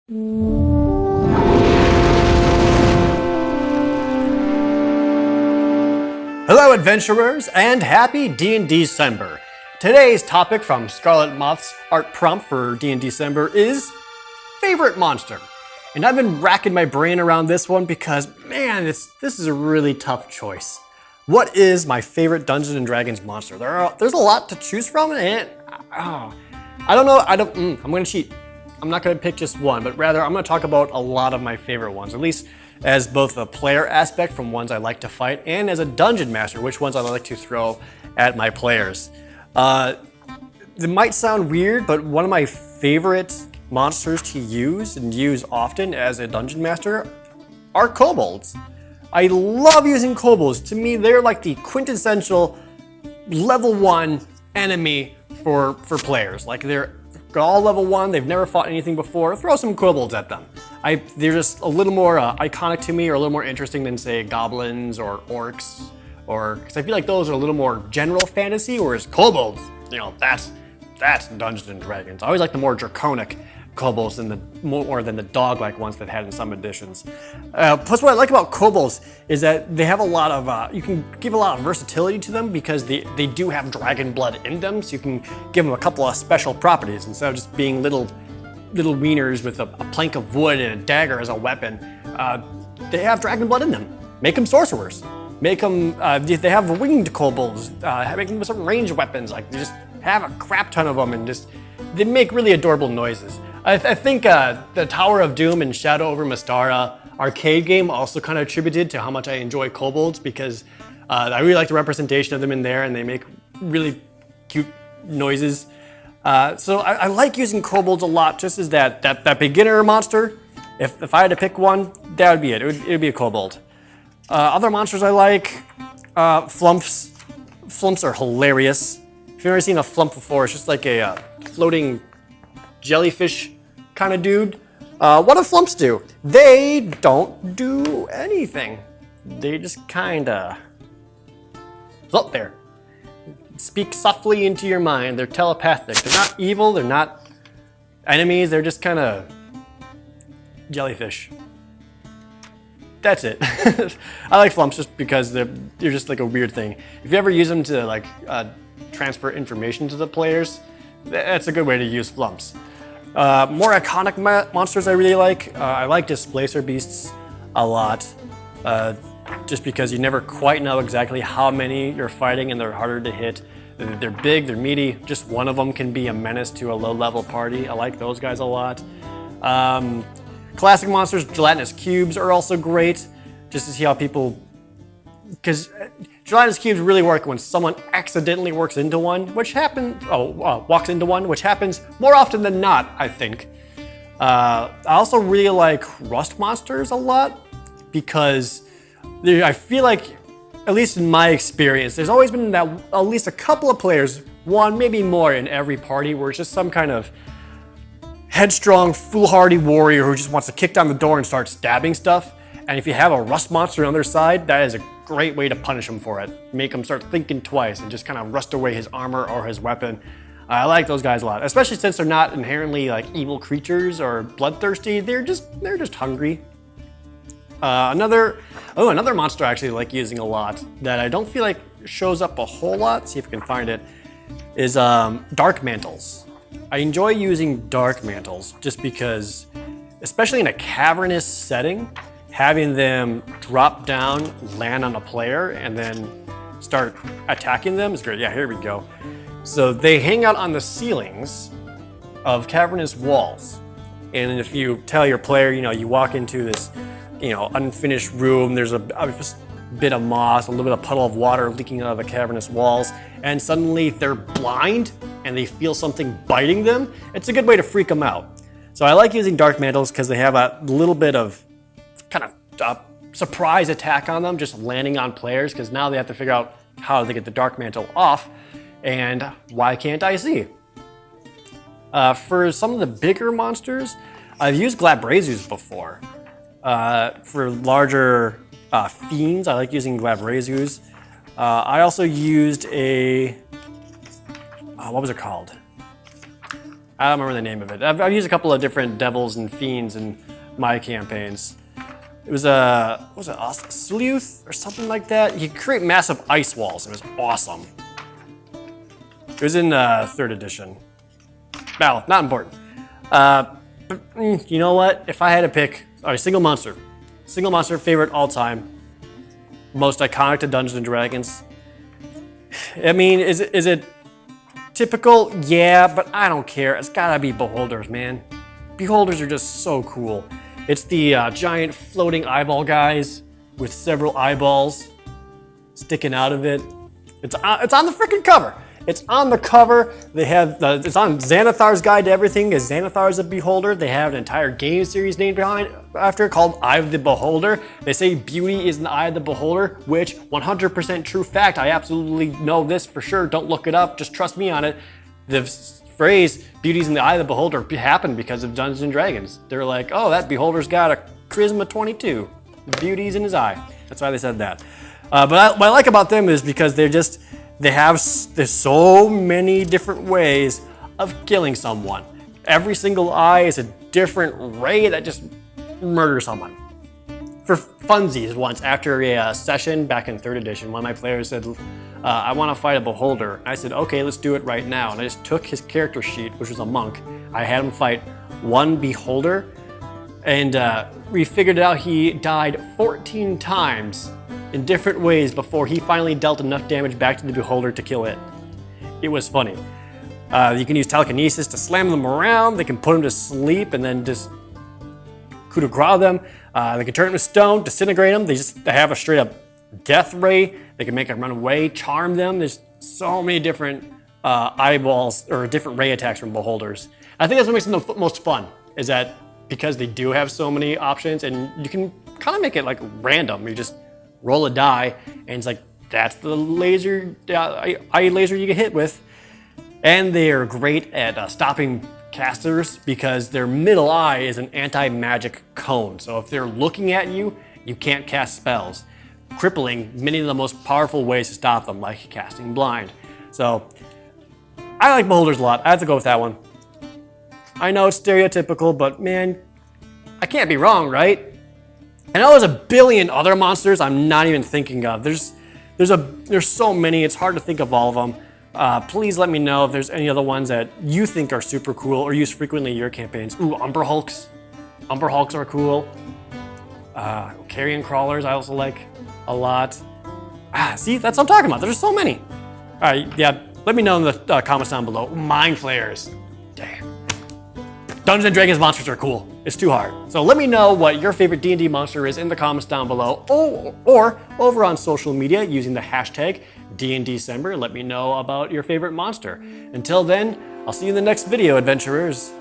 Hello adventurers and happy D&December. Today's topic from Scarlet Moth's art prompt for D&December is favorite monster. And I've been racking my brain around this one because, man, this is a really tough choice. What is my favorite Dungeons and Dragons monster? There's a lot to choose from, and I don't know. I'm gonna cheat. I'm not gonna pick just one, but rather I'm gonna talk about a lot of my favorite ones, at least as both a player aspect from ones I like to fight, and as a dungeon master, which ones I like to throw at my players. It might sound weird, but one of my favorite monsters to use and use often as a dungeon master are kobolds. I love using kobolds. To me, they're like the quintessential level 1 enemy for players. Like they're all level 1, they've never fought anything before. Throw some kobolds at them. They're just a little more iconic to me, or a little more interesting than, say, goblins or orcs, because I feel like those are a little more general fantasy, whereas kobolds, that's Dungeons and Dragons. I always like the more draconic kobolds more than the dog-like ones that had in some editions. Plus, what I like about kobolds is that they have a lot of, you can give a lot of versatility to them because they do have dragon blood in them, so you can give them a couple of special properties instead of just being little wieners with a plank of wood and a dagger as a weapon. They have dragon blood in them. Make them sorcerers. Make them, they have winged kobolds, make them with some ranged weapons. Like, they just have a crap ton of them and they make really adorable noises. I think the Tower of Doom and Shadow over Mystara arcade game also kind of attributed to how much I enjoy kobolds, because I really like the representation of them in there, and they make really cute noises. So I like using kobolds a lot, just as that beginner monster. If I had to pick one, that would be it. It would be a kobold. Other monsters I like, flumps. Flumps are hilarious. If you've ever seen a flump before, it's just like a floating jellyfish kind of dude. What do flumps do? They don't do anything. They just kind of float there. Speak softly into your mind. They're telepathic. They're not evil. They're not enemies. They're just kind of jellyfish. That's it. I like flumps just because they're just like a weird thing. If you ever use them to like transfer information to the players, that's a good way to use flumps. More iconic monsters I really like. I like displacer beasts a lot. Just because you never quite know exactly how many you're fighting, and they're harder to hit. They're big, they're meaty. Just one of them can be a menace to a low-level party. I like those guys a lot. Classic monsters, gelatinous cubes are also great, just to see how people... Because gelatinous cubes really work when someone accidentally walks into one, which happens more often than not, I think. I also really like rust monsters a lot, because I feel like, at least in my experience, there's always been at least a couple of players, one, maybe more in every party, where it's just some kind of headstrong, foolhardy warrior who just wants to kick down the door and start stabbing stuff. And if you have a rust monster on their side, that is a great way to punish him for it. Make him start thinking twice and just kind of rust away his armor or his weapon. I like those guys a lot, especially since they're not inherently like evil creatures or bloodthirsty. They're just hungry. Another monster I actually like using a lot that I don't feel like shows up a whole lot, see if I can find it, is dark mantles. I enjoy using dark mantles just because, especially in a cavernous setting, having them drop down, land on a player, and then start attacking them is great. Yeah, here we go. So they hang out on the ceilings of cavernous walls. And if you tell your player, you walk into this unfinished room, there's a bit of moss, a little bit of puddle of water leaking out of the cavernous walls, and suddenly they're blind and they feel something biting them, it's a good way to freak them out. So I like using dark mantles because they have a little bit of kind of surprise attack on them, just landing on players, because now they have to figure out how to get the dark mantle off, and why can't I see? For some of the bigger monsters, I've used Glabrazus before. For larger fiends, I like using Glabrazus. I also used what was it called? I don't remember the name of it. I've used a couple of different devils and fiends in my campaigns. It was a, what was it, a sleuth or something like that? You could create massive ice walls. It was awesome. It was in 3rd edition. Well, not important. But you know what? If I had to pick, all right, single monster favorite all time, most iconic to Dungeons and Dragons. I mean, is it typical? Yeah, but I don't care. It's gotta be beholders, man. Beholders are just so cool. It's the giant floating eyeball guys with several eyeballs sticking out of it. It's on the freaking cover. It's on the cover. They have it's on Xanathar's Guide to Everything. As Xanathar is a beholder. They have an entire game series named after it called Eye of the Beholder. They say beauty is in the eye of the beholder, which 100% true fact. I absolutely know this for sure. Don't look it up. Just trust me on it. The phrase "beauty's in the eye of the beholder" happened because of Dungeons and Dragons. They're like, oh, that beholder's got a charisma 22. The beauty's in his eye. That's why they said that. But what I like about them is because there's so many different ways of killing someone. Every single eye is a different ray that just murders someone. For funsies, once after a session back in 3rd edition, one of my players said, I want to fight a beholder. I said, okay, let's do it right now. And I just took his character sheet, which was a monk. I had him fight one beholder, and we figured out he died 14 times in different ways before he finally dealt enough damage back to the beholder to kill it. It was funny. You can use telekinesis to slam them around. They can put them to sleep and then just coup de grace them. They can turn them to stone, disintegrate them. They have a straight up death ray. They can make them run away, charm them. There's so many different eyeballs or different ray attacks from beholders. I think that's what makes them the most fun, is that because they do have so many options, and you can kind of make it like random. You just roll a die, and it's like, that's the laser, eye laser you get hit with. And they are great at stopping casters because their middle eye is an anti-magic cone. So if they're looking at you, you can't cast spells, crippling many of the most powerful ways to stop them, like casting blind. So I like beholders a lot. I have to go with that one. I know it's stereotypical, but man, I can't be wrong, right? I know there's a billion other monsters I'm not even thinking of. There's so many, it's hard to think of all of them. Please let me know if there's any other ones that you think are super cool or use frequently in your campaigns. Ooh, Umber Hulks. Umber Hulks are cool. Carrion Crawlers I also like a lot. See, that's what I'm talking about. There's so many. All right, yeah, let me know in the comments down below. Mind Flayers. Damn. Dungeons and Dragons monsters are cool. It's too hard. So let me know what your favorite D&D monster is in the comments down below, or over on social media using the hashtag D&December. Let me know about your favorite monster. Until then, I'll see you in the next video, adventurers.